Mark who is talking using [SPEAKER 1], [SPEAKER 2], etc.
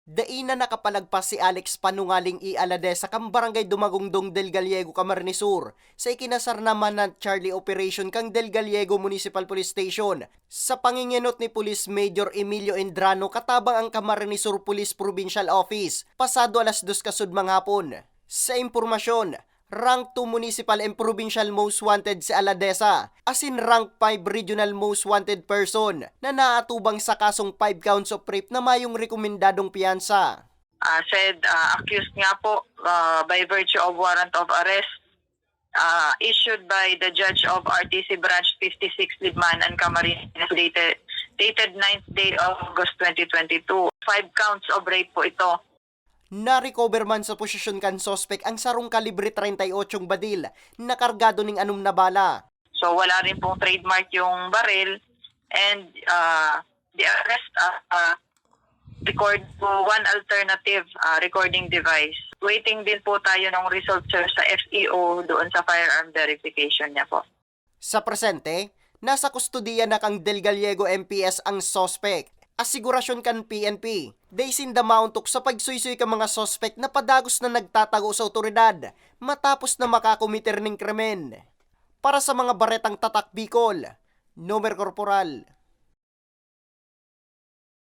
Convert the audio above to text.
[SPEAKER 1] Daina nakapalagpas si Alex Panungaling Ialade sa Kambarangay Dumagungdong del Gallego, Camarines Sur sa ikinasar naman ng Charlie Operation kang del Gallego Municipal Police Station sa pangingenot ni Police Major Emilio Endrano katabang ang Camarines Sur Police Provincial Office pasado alas 2 kasudmang hapon. Sa impormasyon, Rank 2 Municipal and Provincial Most Wanted si Aladesa, as in Rank 5 Regional Most Wanted person na naatubang sa kasong 5 counts of rape na mayong rekomendadong piyansa.
[SPEAKER 2] Accused nga po by virtue of warrant of arrest issued by the judge of RTC Branch 56 Libman and Camarines dated 9th day of August 2022. 5 counts of rape po ito.
[SPEAKER 1] Na-recover man sa posisyon kan sospek ang sarong kalibre 38 badil na kargado ning anum na bala.
[SPEAKER 2] So wala rin pong trademark yung baril and the arrest record po one alternative recording device. Waiting din po tayo ng result sir sa FEO doon sa firearm verification niya po.
[SPEAKER 1] Sa presente, nasa kustudiya na kang Del Gallego MPS ang sospek. Asigurasyon kan PNP. Daysin damountok sa pagsuysoy ka mga sospek na padagos na nagtatago sa otoridad matapos na makakomiter ng krimen. Para sa mga baretang tatak Bicol, Nomer Corporal